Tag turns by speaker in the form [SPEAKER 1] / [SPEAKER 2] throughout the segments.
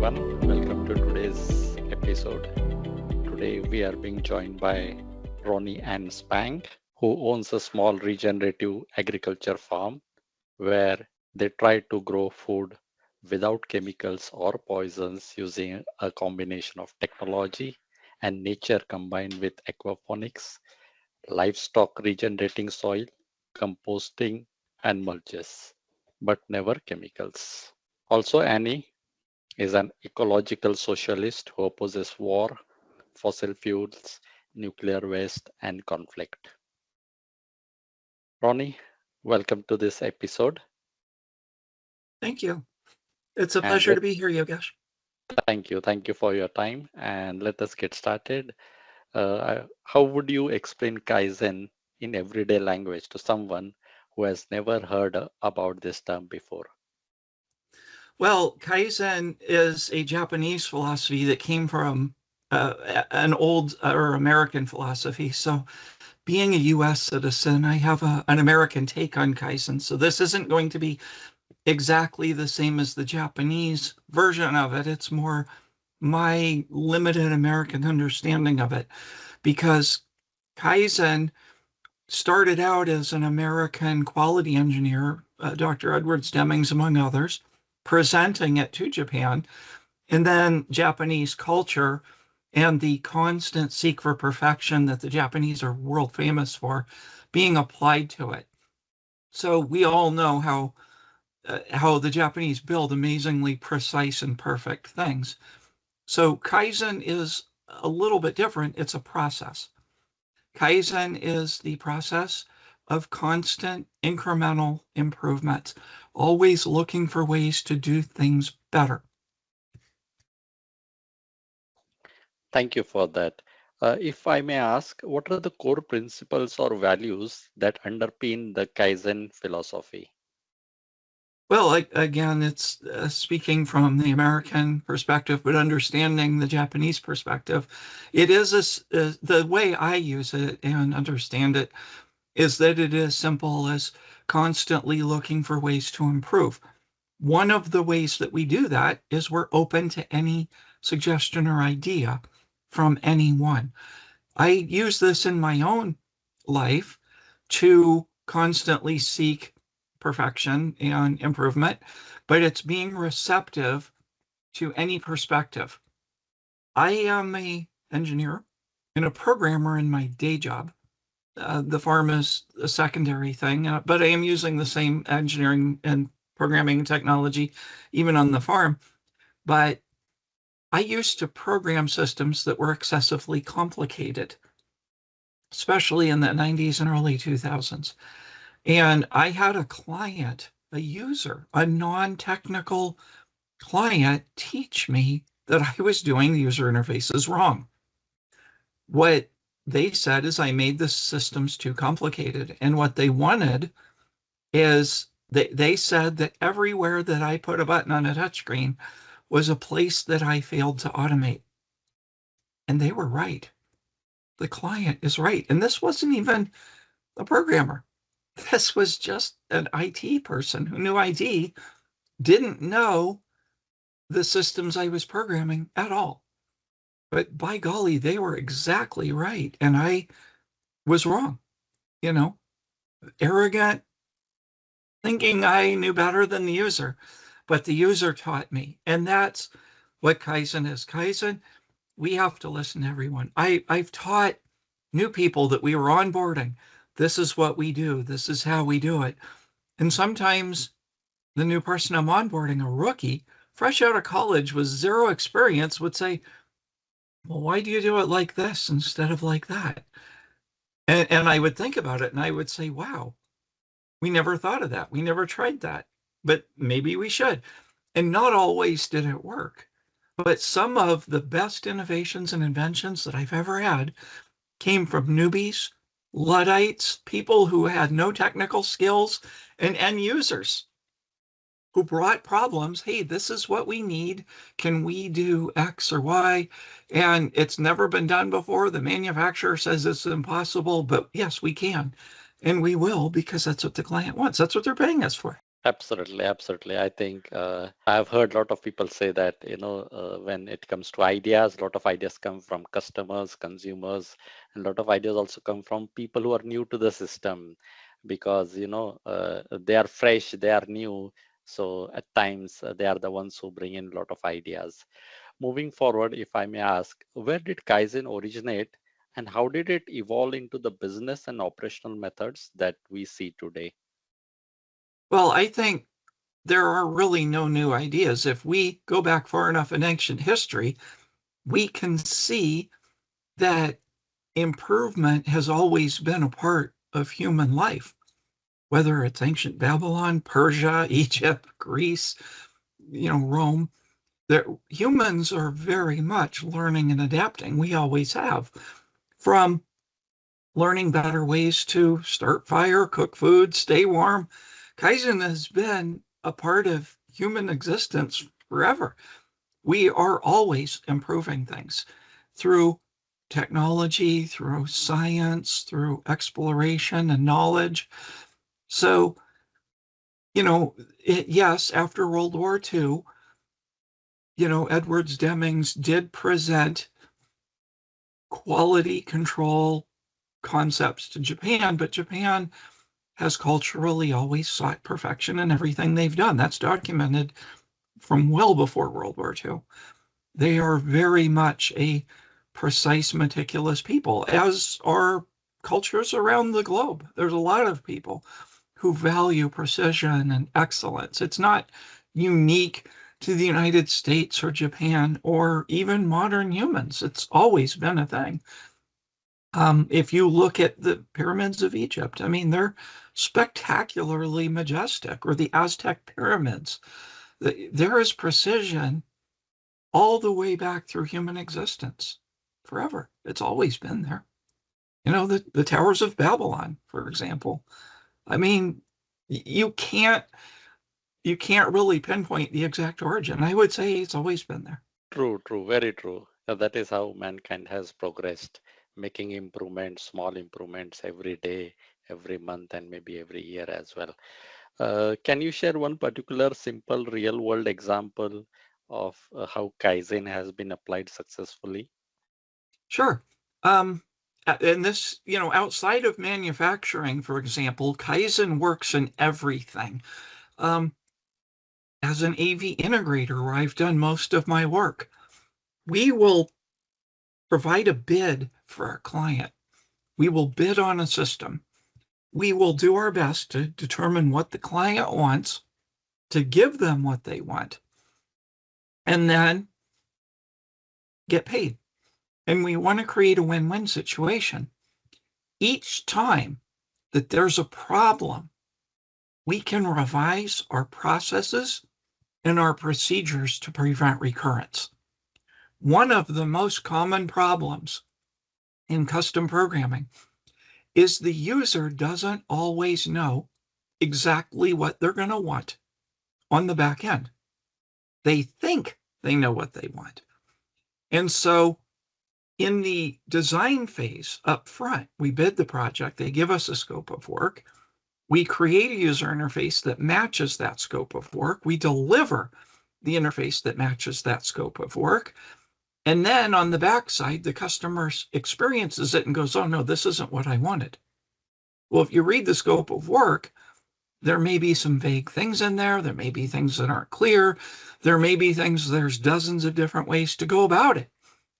[SPEAKER 1] everyone. Welcome to today's episode. Today we are being joined by Ronni Anne Spang, who owns a small regenerative agriculture farm where they try to grow food without chemicals or poisons using a combination of technology and nature combined with aquaponics, livestock regenerating soil, composting, and mulches, but never chemicals. Also, Annie is an ecological socialist who opposes war, fossil fuels, nuclear waste, and conflict. Ronnie, welcome to this episode.
[SPEAKER 2] Thank you. It's a
[SPEAKER 1] And
[SPEAKER 2] pleasure to be here, Yogesh.
[SPEAKER 1] thank you for your time. And let us get started. How would you explain Kaizen in everyday language to someone who has never heard about this term before?
[SPEAKER 2] Well, Kaizen is a Japanese philosophy that came from an old or American philosophy. So, being a US citizen, I have an American take on Kaizen. So, this isn't going to be exactly the same as the Japanese version of it. It's more my limited American understanding of it because Kaizen started out as an American quality engineer, Dr. Edwards Demings, among others, presenting it to Japan, and then Japanese culture and the constant seek for perfection that the Japanese are world famous for being applied to it. So we all know how the Japanese build amazingly precise and perfect things. So Kaizen is a little bit different. It's a process. Kaizen is the process of constant incremental improvement, always looking for ways to do things better.
[SPEAKER 1] Thank you for that. If I may ask, what are the core principles or values that underpin the Kaizen philosophy?
[SPEAKER 2] Well, again, it's speaking from the American perspective, but understanding the Japanese perspective. It is the way I use it and understand it is that it is simple as constantly looking for ways to improve. One of the ways that we do that is we're open to any suggestion or idea from anyone. I use this in my own life to constantly seek perfection and improvement, but it's being receptive to any perspective. I am an engineer and a programmer in my day job. The farm is a secondary thing, but I am using the same engineering and programming technology even on the farm. But I used to program systems that were excessively complicated, especially in the 90s and early 2000s. And I had a client, a user, a non-technical client teach me that I was doing the user interfaces wrong. What they said is I made the systems too complicated. And what they wanted is they said that everywhere that I put a button on a touchscreen was a place that I failed to automate. And they were right. The client is right. And this wasn't even a programmer. This was just an IT person who knew IT, didn't know the systems I was programming at all. But by golly, they were exactly right. And I was wrong, you know, arrogant, thinking I knew better than the user. But the user taught me. And that's what Kaizen is. Kaizen, we have to listen to everyone. I've taught new people that we were onboarding. This is what we do. This is how we do it. And sometimes the new person I'm onboarding, a rookie, fresh out of college with zero experience, would say, well, why do you do it like this instead of like that? And I would think about it and I would say, wow, we never thought of that. We never tried that, but maybe we should. And not always did it work. But some of the best innovations and inventions that I've ever had came from newbies, Luddites, people who had no technical skills, and end users who brought problems. Hey, this is what we need. Can we do X or Y? And it's never been done before. The manufacturer says it's impossible, but yes, we can. And we will because that's what the client wants. That's what they're paying us for.
[SPEAKER 1] Absolutely, absolutely. I think I've heard a lot of people say that, when it comes to ideas, a lot of ideas come from customers, consumers, and a lot of ideas also come from people who are new to the system because, they are fresh, they are new. So at times they are the ones who bring in a lot of ideas. Moving forward, if I may ask, where did Kaizen originate and how did it evolve into the business and operational methods that we see today?
[SPEAKER 2] Well, I think there are really no new ideas. If we go back far enough in ancient history, we can see that improvement has always been a part of human life, whether it's ancient Babylon, Persia, Egypt, Greece, Rome. Humans are very much learning and adapting. We always have. From learning better ways to start fire, cook food, stay warm. Kaizen has been a part of human existence forever. We are always improving things through technology, through science, through exploration and knowledge. So, yes, after World War II, Edwards Demings did present quality control concepts to Japan, but Japan has culturally always sought perfection in everything they've done. That's documented from well before World War II. They are very much a precise, meticulous people, as are cultures around the globe. There's a lot of people who value precision and excellence. It's not unique to the United States or Japan or even modern humans. It's always been a thing. If you look at the pyramids of Egypt, I mean, they're spectacularly majestic, or the Aztec pyramids. There is precision all the way back through human existence forever. It's always been there. The towers of Babylon, for example. I mean, you can't really pinpoint the exact origin. I would say it's always been there.
[SPEAKER 1] True, true, very true. That is how mankind has progressed, making improvements, small improvements every day, every month, and maybe every year as well. Can you share one particular simple real world example of how Kaizen has been applied successfully?
[SPEAKER 2] Sure. And this, outside of manufacturing, for example, Kaizen works in everything. Um, as an AV integrator, where I've done most of my work, we will provide a bid for our client. We will bid on a system. We will do our best to determine what the client wants, to give them what they want, and then get paid. And we want to create a win-win situation. Each time that there's a problem, we can revise our processes and our procedures to prevent recurrence. One of the most common problems in custom programming is the user doesn't always know exactly what they're going to want on the back end. They think they know what they want. And so in the design phase up front, we bid the project, they give us a scope of work. We create a user interface that matches that scope of work. We deliver the interface that matches that scope of work. And then on the backside, the customer experiences it and goes, oh no, this isn't what I wanted. Well, if you read the scope of work, there may be some vague things in there. There may be things that aren't clear. There may be things, there's dozens of different ways to go about it,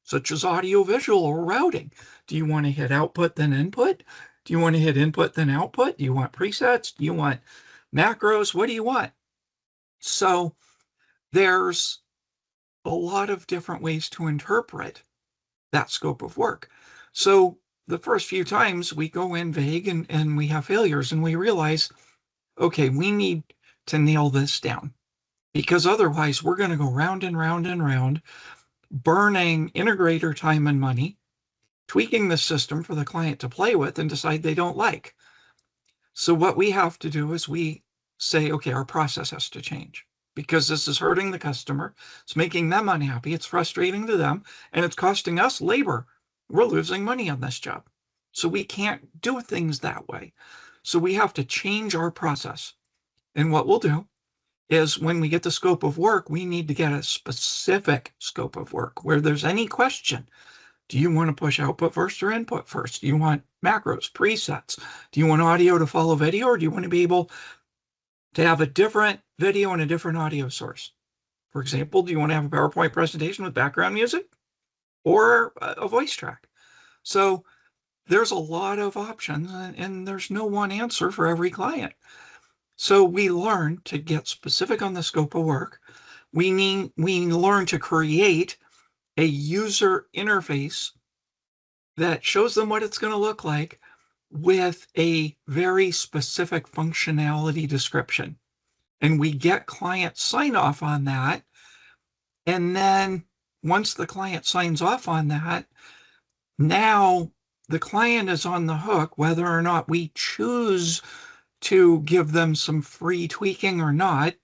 [SPEAKER 2] such as audio-visual or routing. Do you want to hit output then input? Do you want to hit input then output? Do you want presets? Do you want macros? What do you want? So there's a lot of different ways to interpret that scope of work. So the first few times we go in vague and we have failures and we realize, okay, we need to nail this down, because otherwise we're going to go round and round and round, burning integrator time and money, tweaking the system for the client to play with and decide they don't like. So what we have to do is we say, okay, our process has to change, because this is hurting the customer. It's making them unhappy. It's frustrating to them, and it's costing us labor. We're losing money on this job. So we can't do things that way. So we have to change our process. And what we'll do is when we get the scope of work, we need to get a specific scope of work where there's any question. Do you want to push output first or input first? Do you want macros, presets? Do you want audio to follow video, or do you want to be able to have a different video and a different audio source? For example, do you want to have a PowerPoint presentation with background music or a voice track? So there's a lot of options, and there's no one answer for every client. So we learn to get specific on the scope of work. We learn to create a user interface that shows them what it's going to look like with a very specific functionality description. And we get client sign off on that. And then once the client signs off on that, now the client is on the hook, whether or not we choose to give them some free tweaking or not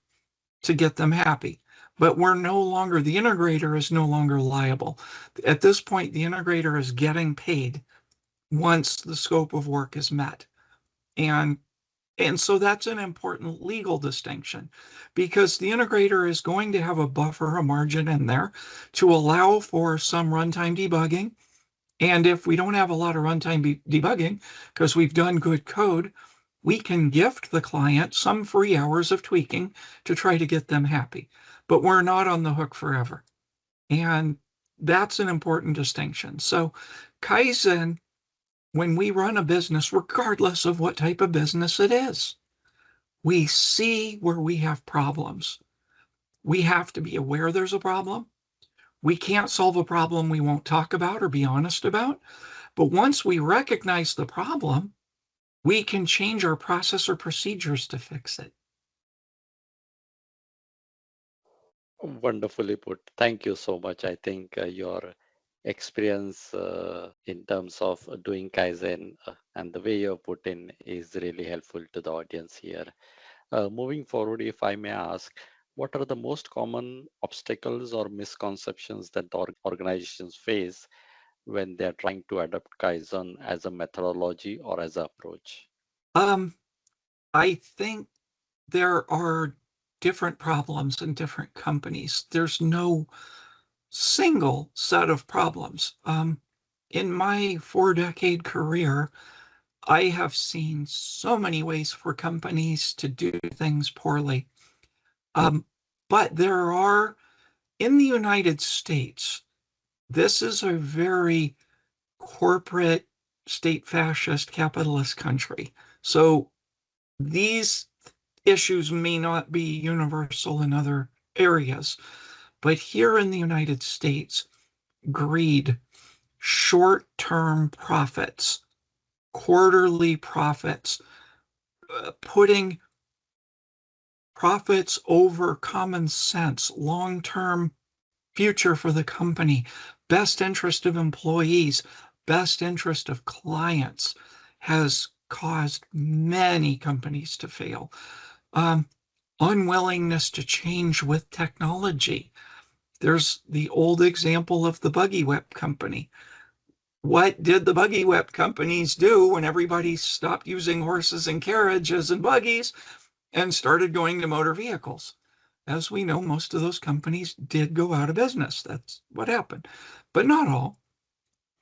[SPEAKER 2] to get them happy. But we're no longer, the integrator is no longer liable. At this point, the integrator is getting paid once the scope of work is met. And so that's an important legal distinction, because the integrator is going to have a buffer, a margin in there to allow for some runtime debugging. And if we don't have a lot of runtime debugging, because we've done good code, we can gift the client some free hours of tweaking to try to get them happy. But we're not on the hook forever. And that's an important distinction. So Kaizen, when we run a business, regardless of what type of business it is, we see where we have problems. We have to be aware there's a problem. We can't solve a problem we won't talk about or be honest about. But once we recognize the problem, we can change our process or procedures to fix it.
[SPEAKER 1] Wonderfully put. Thank you so much. I think your experience in terms of doing Kaizen and the way you put in is really helpful to the audience here. Moving forward, if I may ask, what are the most common obstacles or misconceptions that the organizations face when they're trying to adopt Kaizen as a methodology or as an approach?
[SPEAKER 2] I think there are different problems in different companies. There's no single set of problems. In my 4-decade career, I have seen so many ways for companies to do things poorly. But there are, in the United States, this is a very corporate, state fascist, capitalist country. So these issues may not be universal in other areas, but here in the United States, greed, short-term profits, quarterly profits, putting profits over common sense, long-term future for the company, best interest of employees, best interest of clients, has caused many companies to fail. Unwillingness to change with technology. There's the old example of the buggy whip company. What did the buggy whip companies do when everybody stopped using horses and carriages and buggies and started going to motor vehicles? As we know, most of those companies did go out of business. That's what happened, but not all.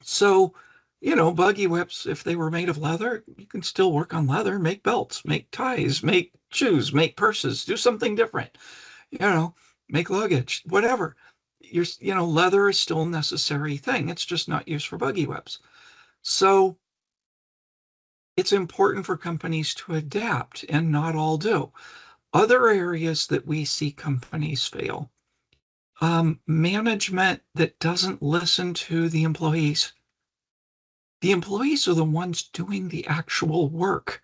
[SPEAKER 2] So, buggy whips, if they were made of leather, you can still work on leather, make belts, make ties, make shoes, make purses, do something different, make luggage, whatever. Leather is still a necessary thing. It's just not used for buggy whips. So it's important for companies to adapt, and not all do. Other areas that we see companies fail, management that doesn't listen to the employees. The employees are the ones doing the actual work.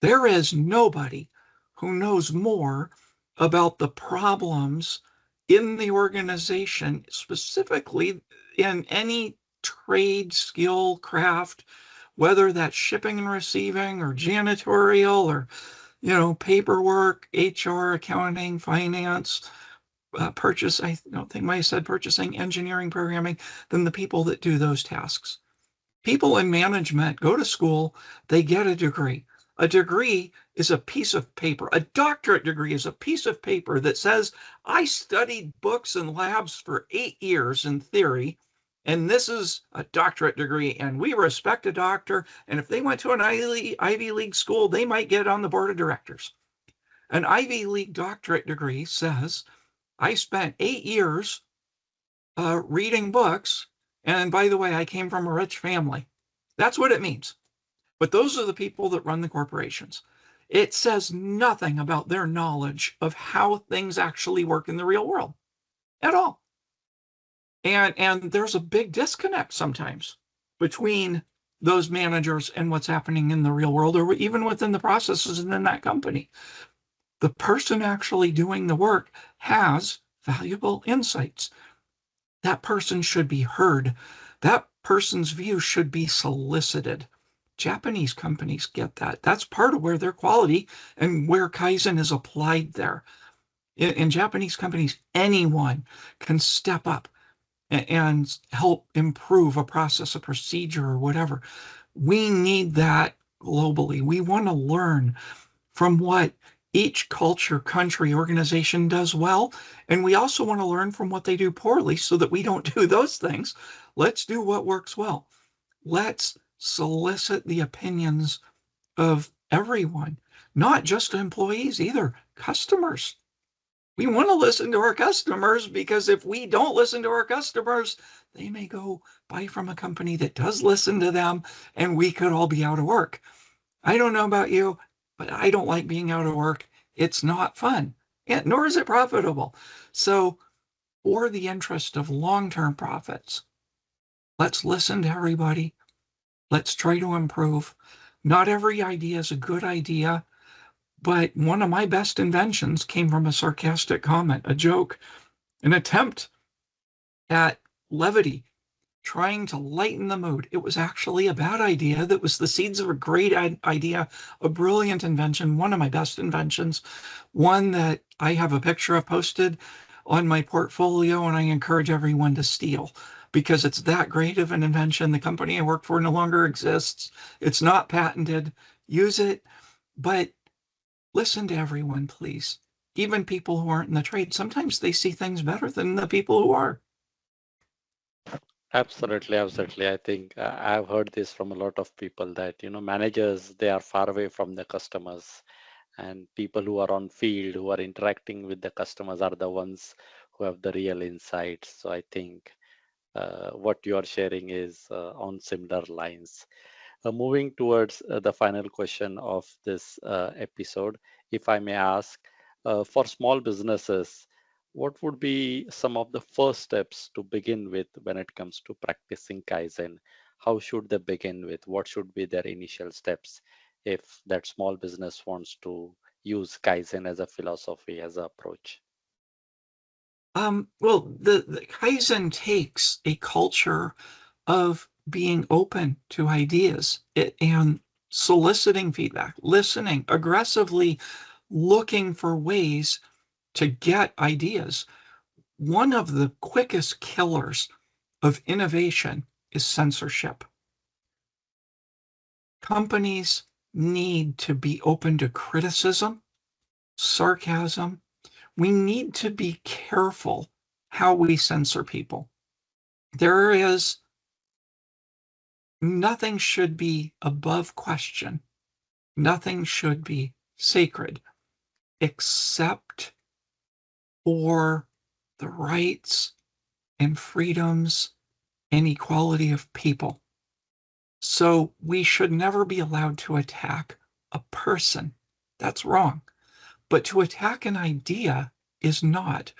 [SPEAKER 2] There is nobody who knows more about the problems in the organization, specifically in any trade, skill, craft, whether that's shipping and receiving or janitorial or, paperwork, HR, accounting, finance, purchase. I don't think I said purchasing, engineering, programming, than the people that do those tasks. People in management go to school, they get a degree. A degree is a piece of paper. A doctorate degree is a piece of paper that says, I studied books and labs for 8 years in theory, and this is a doctorate degree, and we respect a doctor, and if they went to an Ivy League school, they might get on the board of directors. An Ivy League doctorate degree says, I spent 8 years reading books, and by the way, I came from a rich family. That's what it means. But those are the people that run the corporations. It says nothing about their knowledge of how things actually work in the real world at all. And there's a big disconnect sometimes between those managers and what's happening in the real world, or even within the processes in that company. The person actually doing the work has valuable insights. That person should be heard. That person's view should be solicited. Japanese companies get that. That's part of where their quality and where Kaizen is applied there. In Japanese companies, anyone can step up and help improve a process, a procedure, or whatever. We need that globally. We want to learn from what each culture, country, organization does well. And we also want to learn from what they do poorly so that we don't do those things. Let's do what works well. Let's solicit the opinions of everyone, not just employees either, customers. We want to listen to our customers, because if we don't listen to our customers, they may go buy from a company that does listen to them, and we could all be out of work. I don't know about you, but I don't like being out of work. It's not fun, nor is it profitable. So, for the interest of long-term profits, let's listen to everybody. Let's try to improve. Not every idea is a good idea, but one of my best inventions came from a sarcastic comment, a joke, an attempt at levity, trying to lighten the mood. It was actually a bad idea that was the seeds of a great idea, a brilliant invention, one of my best inventions, one that I have a picture of posted on my portfolio, and I encourage everyone to steal, because it's that great of an invention. The company I work for no longer exists. It's not patented. Use it, but listen to everyone, please. Even people who aren't in the trade, sometimes they see things better than the people who are.
[SPEAKER 1] Absolutely, absolutely. I think I've heard this from a lot of people that, managers, they are far away from the customers, and people who are on field, who are interacting with the customers are the ones who have the real insights. So I think what you are sharing is on similar lines. Moving towards the final question of this episode, if I may ask, for small businesses, what would be some of the first steps to begin with when it comes to practicing Kaizen? How should they begin with? What should be their initial steps if that small business wants to use Kaizen as a philosophy, as an approach?
[SPEAKER 2] Well, the Kaizen takes a culture of being open to ideas and soliciting feedback, listening, aggressively looking for ways to get ideas. One of the quickest killers of innovation is censorship. Companies need to be open to criticism, sarcasm. We need to be careful how we censor people. There is nothing should be above question. Nothing should be sacred except for the rights and freedoms and equality of people. So we should never be allowed to attack a person. That's wrong. But to attack an idea is not.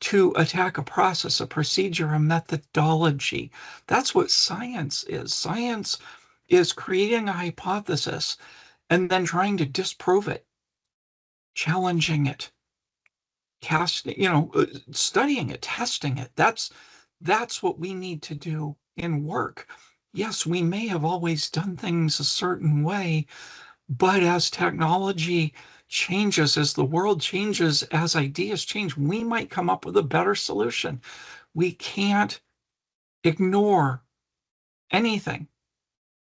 [SPEAKER 2] To attack a process, a procedure, a methodology. That's what science is. Science is creating a hypothesis and then trying to disprove it, challenging it, studying it, testing it. That's what we need to do in work. Yes, we may have always done things a certain way, but as technology changes, as the world changes, as ideas change, we might come up with a better solution. We can't ignore anything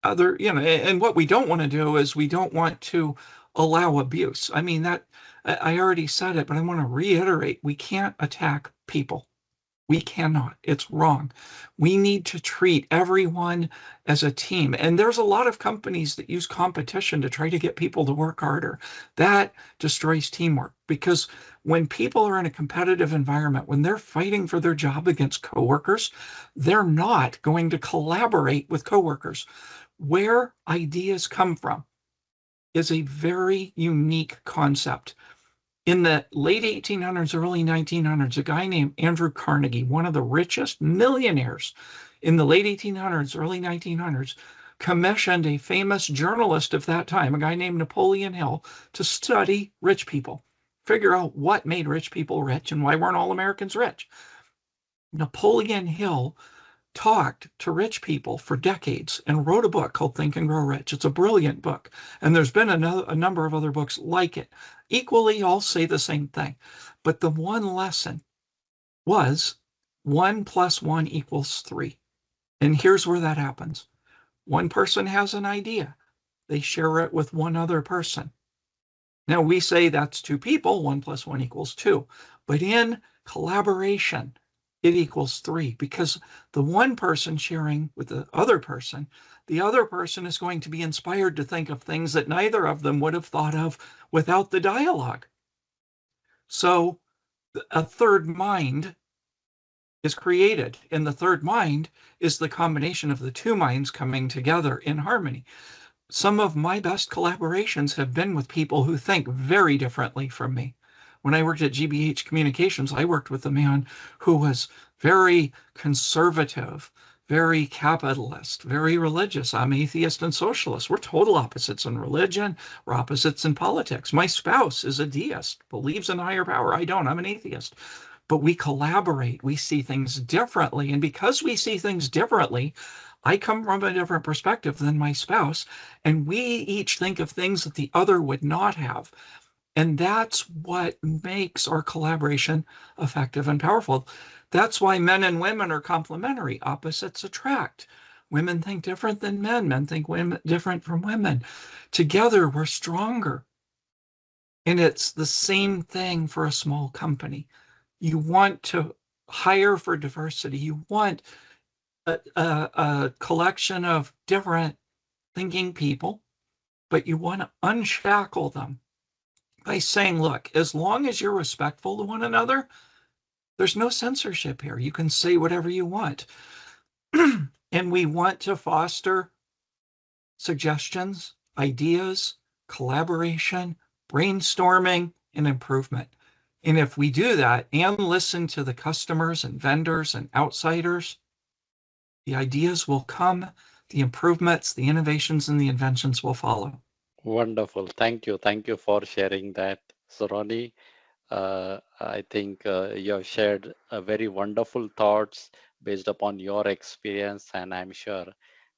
[SPEAKER 2] other, and what we don't want to do is we don't want to allow abuse. I mean, that I already said it, but I want to reiterate, we can't attack people. We cannot. It's wrong. We need to treat everyone as a team. And there's a lot of companies that use competition to try to get people to work harder. That destroys teamwork, because when people are in a competitive environment, when they're fighting for their job against coworkers, they're not going to collaborate with coworkers. Where ideas come from is a very unique concept. In the late 1800s, early 1900s, a guy named Andrew Carnegie, one of the richest millionaires in the late 1800s, early 1900s, commissioned a famous journalist of that time, a guy named Napoleon Hill, to study rich people, figure out what made rich people rich and why weren't all Americans rich. Napoleon Hill talked to rich people for decades and wrote a book called Think and Grow Rich. It's a brilliant book. And there's been a number of other books like it. Equally, all say the same thing. But the one lesson was 1 + 1 = 3. And here's where that happens. One person has an idea. They share it with one other person. Now, we say that's two people, 1 + 1 = 2. But in collaboration, it equals 3, because the one person sharing with the other person is going to be inspired to think of things that neither of them would have thought of without the dialogue. So a third mind is created, and the third mind is the combination of the two minds coming together in harmony. Some of my best collaborations have been with people who think very differently from me. When I worked at GBH Communications, I worked with a man who was very conservative, very capitalist, very religious. I'm atheist and socialist. We're total opposites in religion. We're opposites in politics. My spouse is a deist, believes in a higher power. I don't. I'm an atheist. But we collaborate. We see things differently. And because we see things differently, I come from a different perspective than my spouse, and we each think of things that the other would not have. And that's what makes our collaboration effective and powerful. That's why men and women are complementary. Opposites attract. Women think different than men. Men think different from women. Together, we're stronger. And it's the same thing for a small company. You want to hire for diversity. You want a collection of different thinking people, but you want to unshackle them by saying, look, as long as you're respectful to one another, there's no censorship here. You can say whatever you want. And we want to foster suggestions, ideas, collaboration, brainstorming, and improvement. And if we do that and listen to the customers and vendors and outsiders, the ideas will come, the improvements, the innovations, and the inventions will follow.
[SPEAKER 1] Wonderful. Thank you. Thank you for sharing that. So, Ronni, I think you have shared very wonderful thoughts based upon your experience, and I'm sure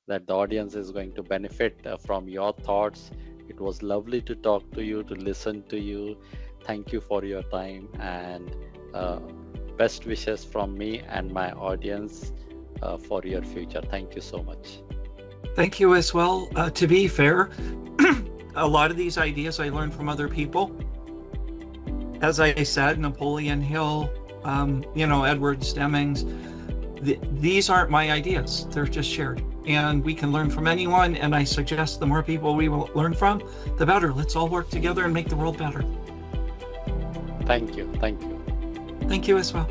[SPEAKER 1] that the audience is going to benefit from your thoughts. It was lovely to talk to you, to listen to you. Thank you for your time, and best wishes from me and my audience for your future. Thank you so much.
[SPEAKER 2] Thank you as well. To be fair, a lot of these ideas I learned from other people. As I said, Napoleon Hill, Edward Stemmings, these aren't my ideas. They're just shared. And we can learn from anyone. And I suggest the more people we will learn from, the better. Let's all work together and make the world better.
[SPEAKER 1] Thank you. Thank you.
[SPEAKER 2] Thank you as well.